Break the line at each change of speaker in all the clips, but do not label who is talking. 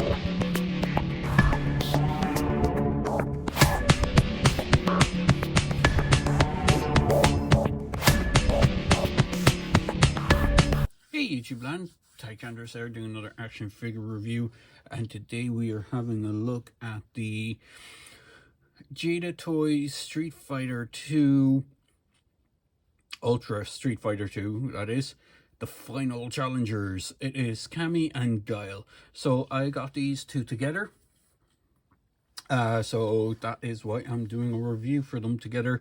Hey YouTube land, Ty Candace there doing another action figure review, and today we are having a look at the Jada Toys Street Fighter 2 Ultra Street Fighter 2, that is, the final challengers. It is Cammy and Guile. So I got these two together. So that is why I'm doing a review for them together.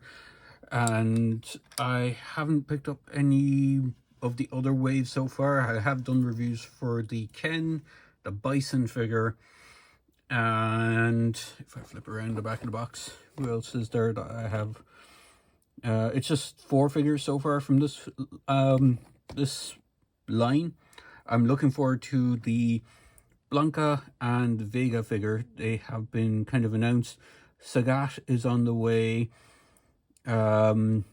And I haven't picked up any of the other waves so far. I have done reviews for the Ken, the Bison figure, and if I flip around the back of the box, who else is there that I have? It's just 4 figures so far from this this line. I'm looking forward to the Blanca and Vega figure. They have been kind of announced. Sagat is on the way. Who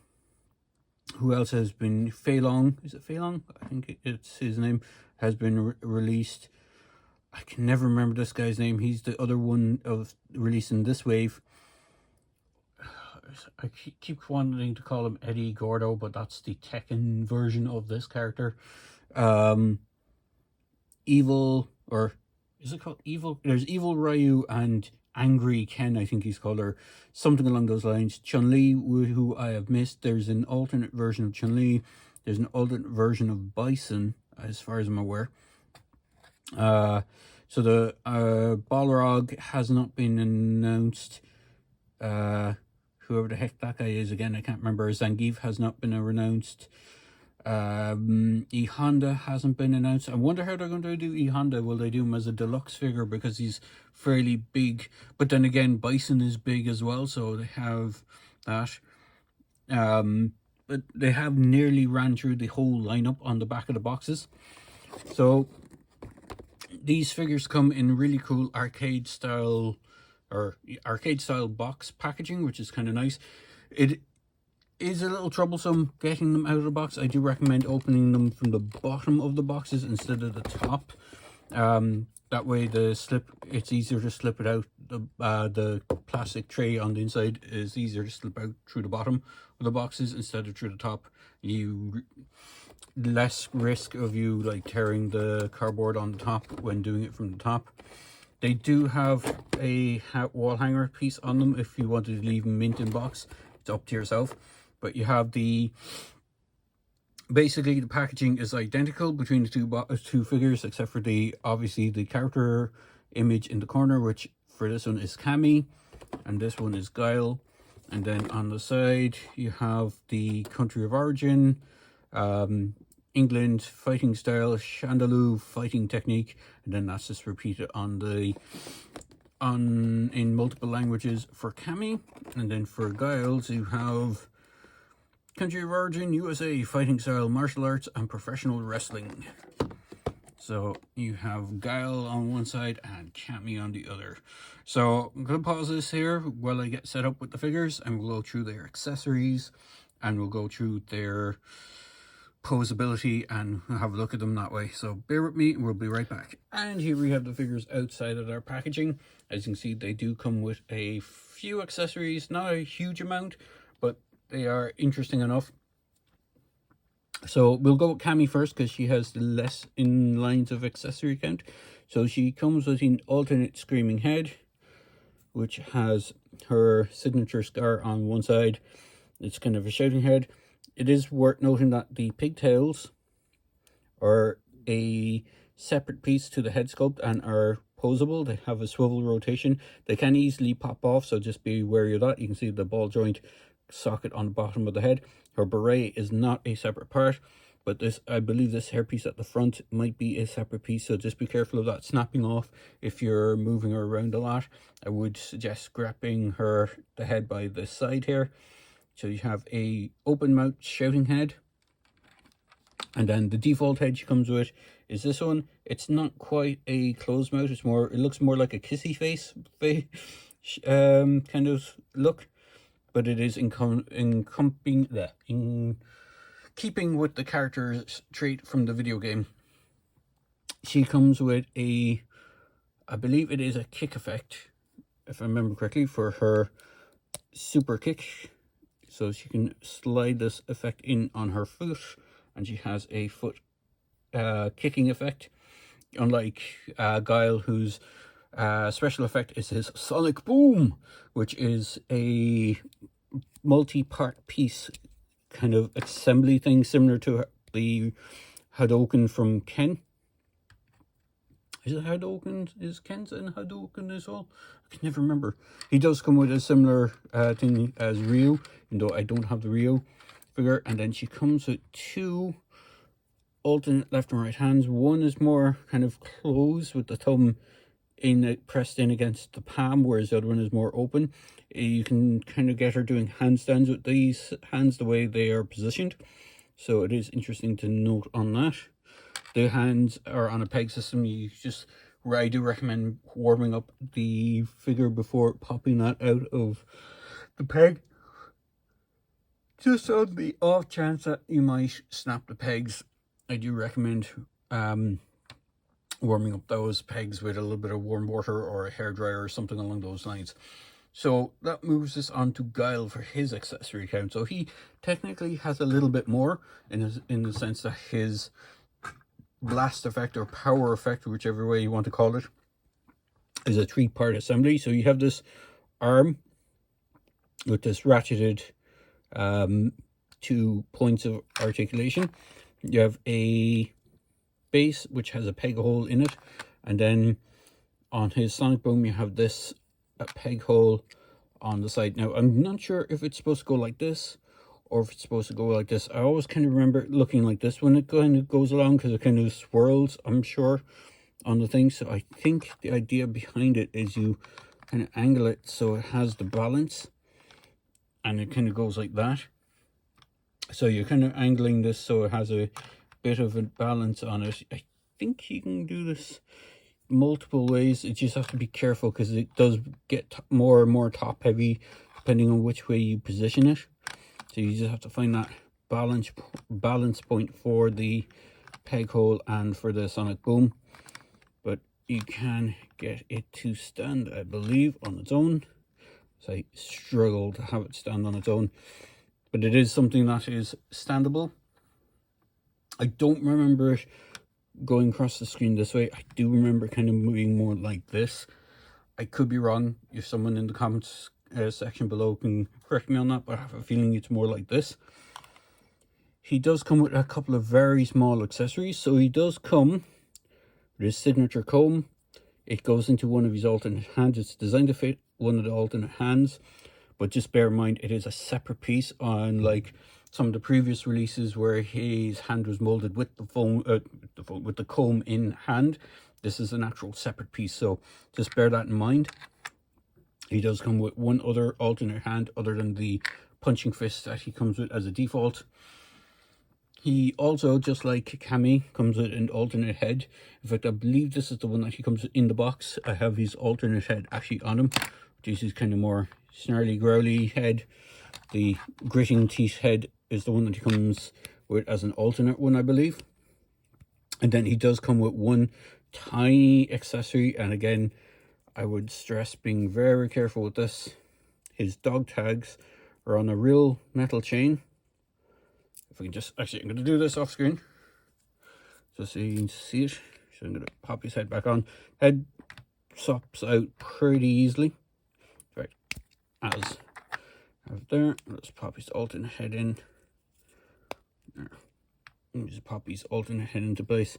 else has been? Fei Long, is it Fei Long? I think it's his name, has been released. I can never remember this guy's name. He's the other one of releasing this wave. I keep wanting to call him Eddie Gordo, but that's the Tekken version of this character. Evil, or is it called Evil? There's Evil Ryu and Angry Ken, I think he's called, or something along those lines. Chun-Li, who I have missed. There's an alternate version of Chun-Li. There's an alternate version of Bison, as far as I'm aware. So the Balrog has not been announced. Whoever the heck that guy is, again, I can't remember. Zangief has not been announced. E Honda hasn't been announced. I wonder how they're going to do E Honda. Will they do him as a deluxe figure because he's fairly big? But then again, Bison is big as well, so they have that. But they have nearly ran through the whole lineup on the back of the boxes. So these figures come in really cool arcade style box packaging, which is kind of nice. It is a little troublesome getting them out of the box. I do recommend opening them from the bottom of the boxes instead of the top. That way it's easier to slip it out. The plastic tray on the inside is easier to slip out through the bottom of the boxes instead of through the top. Less risk of you like tearing the cardboard on the top when doing it from the top. They do have a wall hanger piece on them if you wanted to leave them mint in box. It's up to yourself. But you have basically the packaging is identical between the two figures, except for obviously the character image in the corner, which for this one is Cammy, and this one is Guile. And then on the side you have the country of origin, England fighting style, Chandaloo fighting technique, and then that's just repeated in multiple languages for Cammy. And then for Guiles you have country of origin, USA, fighting style, martial arts, and professional wrestling. So you have Guile on one side and Cammy on the other. So I'm going to pause this here while I get set up with the figures, and we'll go through their accessories, and we'll go through their posability and have a look at them that way. So bear with me and we'll be right back. And here we have the figures outside of their packaging. As you can see, they do come with a few accessories, not a huge amount, but they are interesting enough. So we'll go with Cammy first because she has the less in lines of accessory count. So she comes with an alternate screaming head, which has her signature scar on one side. It's kind of a shouting head. It is worth noting that the pigtails are a separate piece to the head sculpt and are posable. They have a swivel rotation. They can easily pop off, so just be wary of that. You can see the ball joint socket on the bottom of the head. Her beret is not a separate part, but this, I believe this hairpiece at the front might be a separate piece, so just be careful of that snapping off if you're moving her around a lot. I would suggest grabbing the head by the side here. So you have a open mouth shouting head, and then the default head she comes with is this one. It's not quite a closed mouth. It looks more like a kissy face kind of look, but it is in keeping with the character's trait from the video game. She comes with a I believe it is a kick effect, if I remember correctly, for her super kick. So she can slide this effect in on her foot, and she has a foot kicking effect. Unlike Guile, whose special effect is his Sonic Boom, which is a multi-part piece kind of assembly thing similar to the Hadouken from Ken. Is it Hadouken? Is Ken's in Hadouken as well? I can never remember. He does come with a similar thing as Ryu, even though I don't have the Ryu figure. And then she comes with two alternate left and right hands. One is more kind of closed with the thumb pressed in against the palm, whereas the other one is more open. You can kind of get her doing handstands with these hands the way they are positioned. So it is interesting to note on that. The hands are on a peg system. I do recommend warming up the figure before popping that out of the peg, just on the off chance that you might snap the pegs. I do recommend warming up those pegs with a little bit of warm water or a hairdryer or something along those lines. So that moves us on to Guile for his accessory count. So he technically has a little bit more in the sense that his blast effect or power effect, whichever way you want to call it, is a 3-part assembly. So you have this arm with this ratcheted 2 points of articulation. You have a base which has a peg hole in it, and then on his Sonic Boom you have this peg hole on the side. Now I'm not sure if it's supposed to go like this or if it's supposed to go like this. I always kind of remember it looking like this when it kind of goes along, because it kind of swirls, I'm sure, on the thing. So I think the idea behind it is you kind of angle it so it has the balance, and it kind of goes like that. So you're kind of angling this so it has a bit of a balance on it. I think you can do this multiple ways. You just have to be careful because it does get more and more top heavy depending on which way you position it. So you just have to find that balance point for the peg hole and for the Sonic Boom. But you can get it to stand, I believe, on its own. So I struggle to have it stand on its own, but it is something that is standable. I don't remember it going across the screen this way. I do remember kind of moving more like this. I could be wrong. If someone in the comments section below can correct me on that, but I have a feeling it's more like this. He does come with a couple of very small accessories. So he does come with his signature comb. It goes into one of his alternate hands. It's designed to fit one of the alternate hands, but just bear in mind it is a separate piece, unlike some of the previous releases where his hand was molded with with the comb in hand. This is an actual separate piece, so just bear that in mind. He does come with one other alternate hand other than the punching fist that he comes with as a default. He also, just like Cammy, comes with an alternate head. In fact, I believe this is the one that he comes with in the box. I have his alternate head actually on him. This is kind of more snarly, growly head. The gritting teeth head is the one that he comes with as an alternate one, I believe. And then he does come with one tiny accessory, and again, I would stress being very careful with this. His dog tags are on a real metal chain. If we can just, actually, I'm going to do this off screen just so you can see it. So I'm going to pop his head back on. Head swaps out pretty easily. Right, as there, let's pop his alternate head in. There. Just pop his alternate head into place.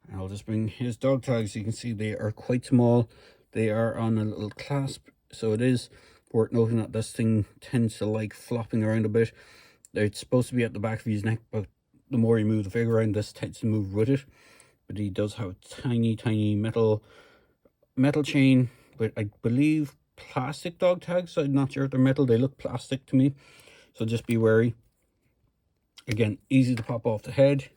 And I'll just bring his dog tags. You can see they are quite small. They are on a little clasp, so it is worth noting that this thing tends to like flopping around a bit. It's supposed to be at the back of his neck, but the more you move the figure around, this tends to move with it. But he does have a tiny metal chain with, I believe, plastic dog tags. I'm not sure if they're metal. They look plastic to me, so just be wary. Again, easy to pop off the head,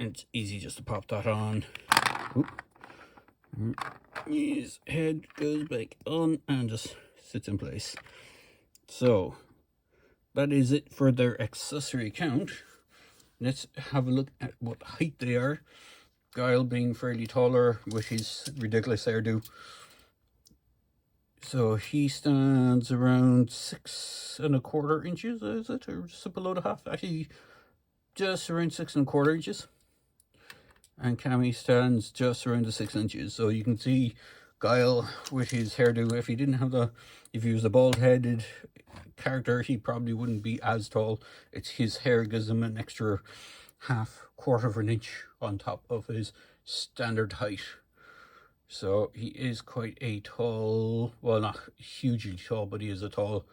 and it's easy just to pop that on. Oop. His head goes back on and just sits in place. So that is it for their accessory count. Let's have a look at what height they are. Guile being fairly taller with his ridiculous hairdo. So he stands around 6¼ inches, is it? Or just below the half? Actually, just around 6¼ inches. And Cammy stands just around the 6 inches. So you can see Guile with his hairdo. If he didn't have if he was a bald-headed character, he probably wouldn't be as tall. It's his hair gives him an extra quarter of an inch on top of his standard height. So he is quite a tall, well, not hugely tall, but he is a tall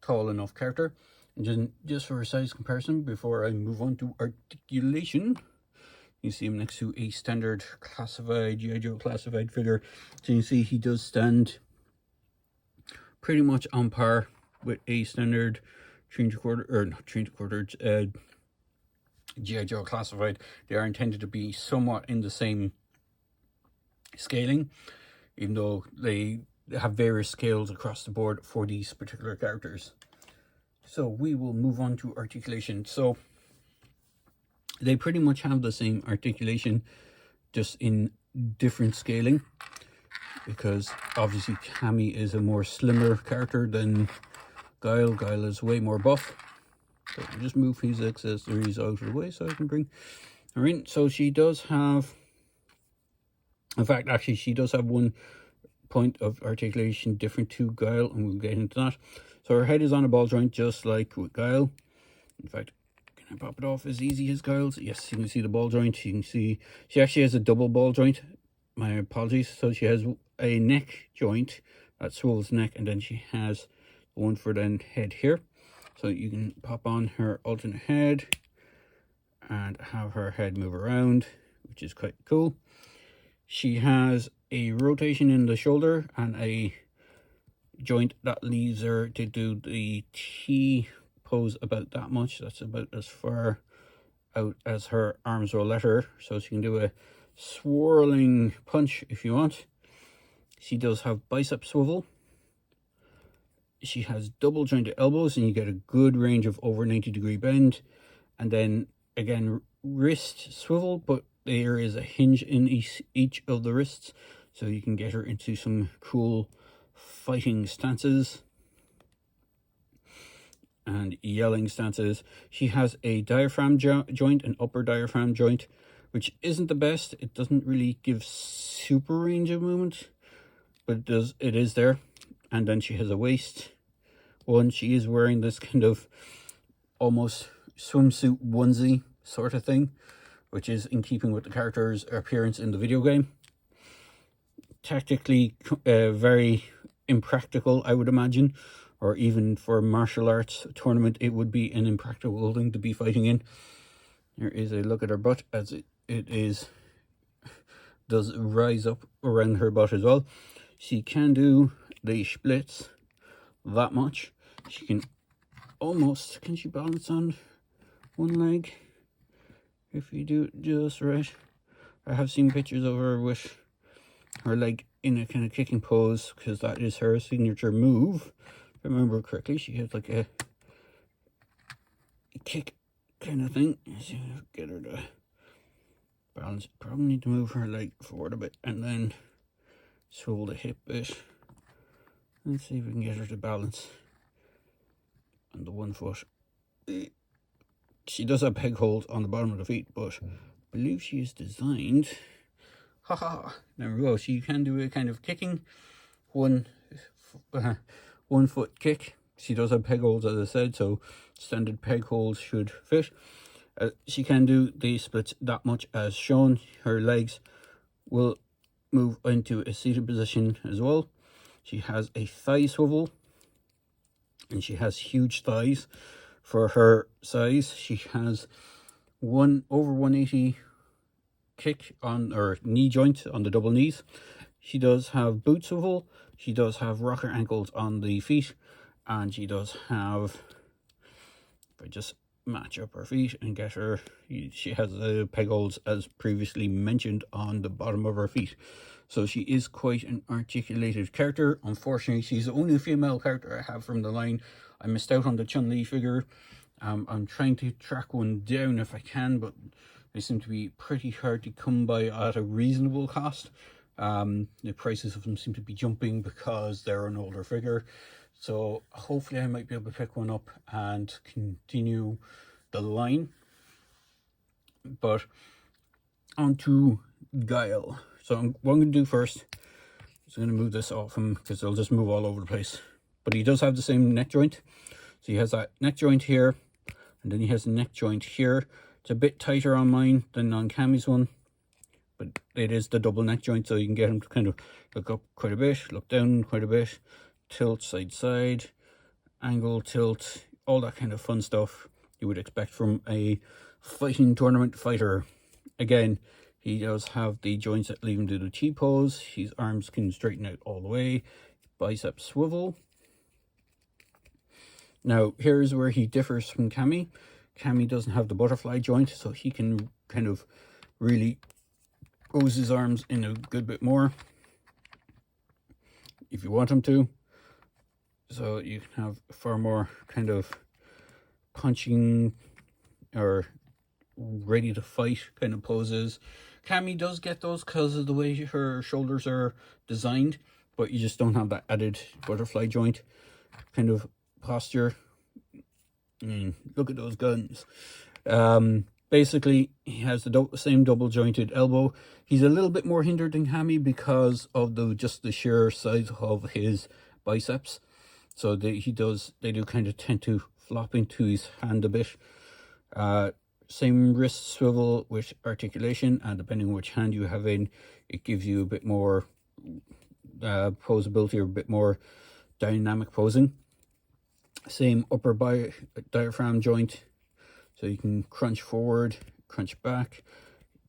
enough character. And then just for a size comparison, before I move on to articulation, you see him next to a standard classified, G.I. Joe classified figure. So you see he does stand pretty much on par with a standard 3¼ or not 3¼ G.I. Joe classified. They are intended to be somewhat in the same scaling, even though they have various scales across the board for these particular characters. So we will move on to articulation. So they pretty much have the same articulation, just in different scaling, because obviously Cammy is a more slimmer character than Guile. Guile is way more buff. So I'll just move his accessories out of the way so I can bring her in. So she does have, in fact, actually, she does have one point of articulation different to Guile, and we'll get into that. So her head is on a ball joint, just like with Guile. In fact, can I pop it off as easy as Guile's? Yes, you can see the ball joint. You can see she actually has a double ball joint. My apologies. So she has a neck joint that swivels neck, and then she has one for the head here. So you can pop on her alternate head and have her head move around, which is quite cool. She has a rotation in the shoulder and a joint that leaves her to do the T pose about that much. That's about as far out as her arms will let her. So she can do a swirling punch if you want. She does have bicep swivel. She has double jointed elbows, and you get a good range of over 90-degree bend. And then again, wrist swivel, but there is a hinge in each of the wrists, so you can get her into some cool fighting stances and yelling stances. She has a diaphragm joint, an upper diaphragm joint, which isn't the best. It doesn't really give super range of movement, but it is there. And then she has a waist one. She is wearing this kind of almost swimsuit onesie sort of thing, which is in keeping with the character's appearance in the video game. Tactically very impractical, I would imagine, or even for a martial arts tournament, it would be an impractical thing to be fighting in. Here is a look at her butt, as it does rise up around her butt as well. She can do the splits that much. She can almost, can she balance on one leg? If you do it just right. I have seen pictures of her with her leg in a kind of kicking pose, because that is her signature move. If I remember correctly, she has like a kick kind of thing. So get her to balance. Probably need to move her leg forward a bit and then swivel the hip bit. Let's see if we can get her to balance on the one foot. She does have peg holes on the bottom of the feet, but I believe she is designed. There we go. She can do a kind of kicking, one foot kick. She does have peg holes, as I said, so standard peg holes should fit. She can do the splits that much as shown. Her legs will move into a seated position as well. She has a thigh swivel, and she has huge thighs for her size. She has over 180 kick on, or knee joint on the double knees. She does have boot swivel. She does have rocker ankles on the feet, and she does have, if I just match up her feet and get her, she has the peg holes as previously mentioned on the bottom of her feet. So she is quite an articulated character. Unfortunately, she's the only female character I have from the line. I missed out on the Chun-Li figure. I'm trying to track one down if I can, but They seem to be pretty hard to come by at a reasonable cost. The prices of them seem to be jumping because they're an older figure. So hopefully I might be able to pick one up and continue the line. But on to Guile. So what I'm going to do first is I'm going to move this off him because it'll just move all over the place. But he does have the same neck joint. So he has that neck joint here, and then he has the neck joint here. It's a bit tighter on mine than on Cammy's one, but it is the double neck joint, so you can get him to kind of look up quite a bit, look down quite a bit, tilt side to side, angle, tilt, all that kind of fun stuff you would expect from a fighting tournament fighter. Again, he does have the joints that leave him to the T-pose. His arms can straighten out all the way. Bicep swivel. Now, here's where he differs from Cammy. Cammy doesn't have the butterfly joint, so he can kind of really pose his arms in a good bit more if you want him to. So you can have far more kind of punching or ready to fight kind of poses. Cammy does get those because of the way her shoulders are designed, but you just don't have that added butterfly joint kind of posture. Look at those guns. Basically, he has the same double jointed elbow. He's a little bit more hindered than Cammy because of just the sheer size of his biceps. So they do kind of tend to flop into his hand a bit. Same wrist swivel with articulation, and depending on which hand you have in, it gives you a bit more posability or a bit more dynamic posing. Same upper diaphragm joint, so you can crunch forward, crunch back.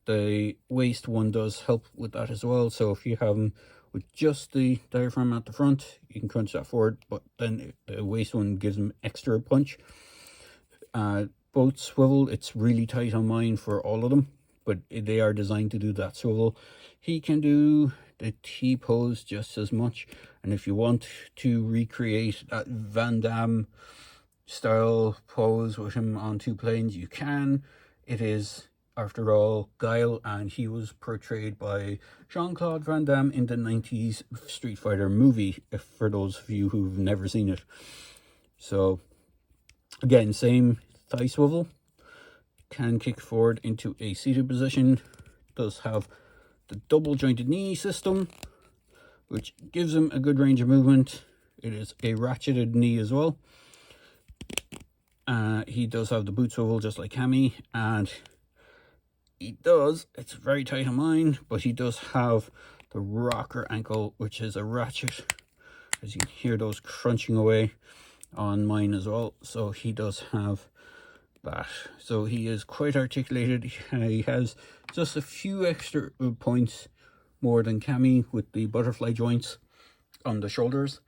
The waist one does help with that as well, so if you have them with just the diaphragm at the front, you can crunch that forward, but then the waist one gives them extra punch. Both swivel. It's really tight on mine for all of them, but they are designed to do that swivel. He can do the T-pose just as much, and if you want to recreate that Van Damme style pose with him on two planes, you can. It is, after all, Guile, and he was portrayed by Jean-Claude Van Damme in the 90s Street Fighter movie, for those of you who've never seen it. So again, same thigh swivel, can kick forward into a seated position, does have the double jointed knee system, which gives him a good range of movement. It is a ratcheted knee as well. He does have the boot swivel just like Cammy, and it's very tight on mine, but he does have the rocker ankle, which is a ratchet, as you can hear those crunching away on mine as well. So he does have that. So he is quite articulated. He has just a few extra points more than Cammy with the butterfly joints on the shoulders,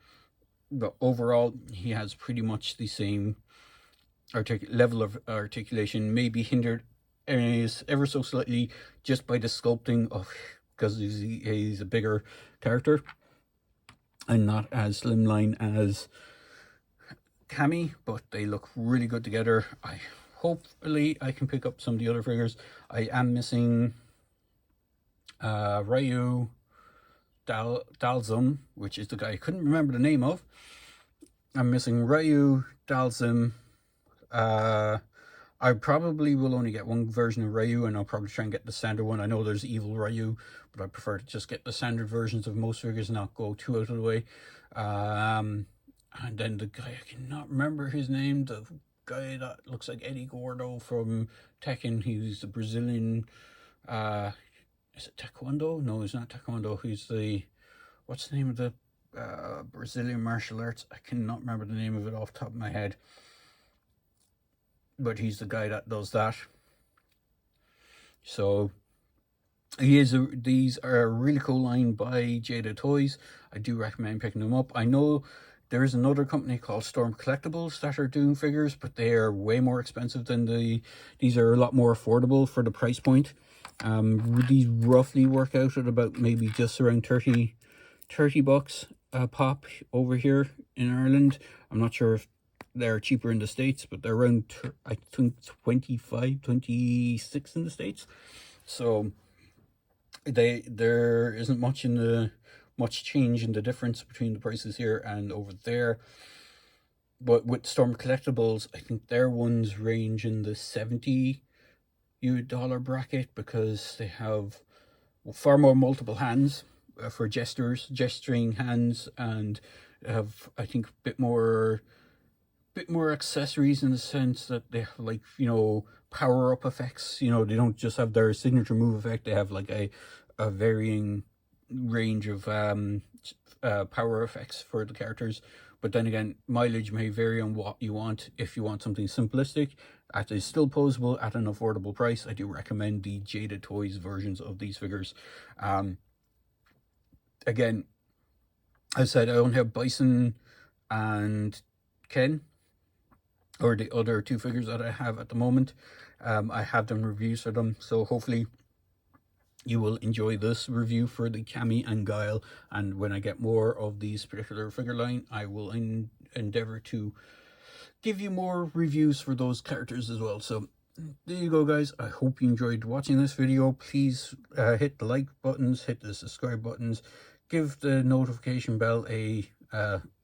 but overall he has pretty much the same level of articulation, maybe hindered ever so slightly just by the sculpting of, because he's a bigger character and not as slimline as Cammy, but they look really good together. Hopefully I can pick up some of the other figures. I am missing Ryu Dalzum, which is the guy I couldn't remember the name of. I'm missing Ryu Dalzum. I probably will only get one version of Ryu, and I'll probably try and get the standard one. I know there's Evil Ryu, but I prefer to just get the standard versions of most figures and not go too out of the way. And then the guy, I cannot remember his name, the guy that looks like Eddie Gordo from Tekken. He's the Brazilian, is it Taekwondo? No, he's not Taekwondo. He's the, what's the name of the Brazilian martial arts? I cannot remember the name of it off the top of my head. But he's the guy that does that. So these are a really cool line by Jada Toys. I do recommend picking them up. I know there is another company called Storm Collectibles that are doing figures, but they are way more expensive than these are a lot more affordable for the price point. These roughly work out at about maybe just around 30 bucks a pop over here in Ireland. I'm not sure if they're cheaper in the States, but they're around, I think, 25, 26 in the States. So there isn't much change in the difference between the prices here and over there. But with Storm Collectibles, I think their ones range in the $70 bracket, because they have far more multiple hands for gesturing hands, and have, I think, a bit more accessories, in the sense that they have, like, power up effects. They don't just have their signature move effect, they have like a varying range of power effects for the characters. But then again, mileage may vary on what you want. If you want something simplistic that is still posable at an affordable price, I do recommend the Jada Toys versions of these figures. Again, as I said, I only have Bison and Ken, or the other two figures that I have at the moment. I have done reviews for them, so hopefully you will enjoy this review for the Cammy and Guile, and when I get more of these particular figure line, I will endeavor to give you more reviews for those characters as well. So there you go, guys. I hope you enjoyed watching this video. Please hit the like buttons, hit the subscribe buttons, give the notification bell a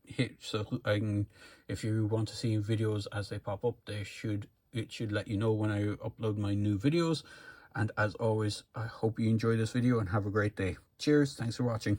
hit, so I can, if you want to see videos as they pop up, it should let you know when I upload my new videos. And as always, I hope you enjoy this video and have a great day. Cheers, thanks for watching.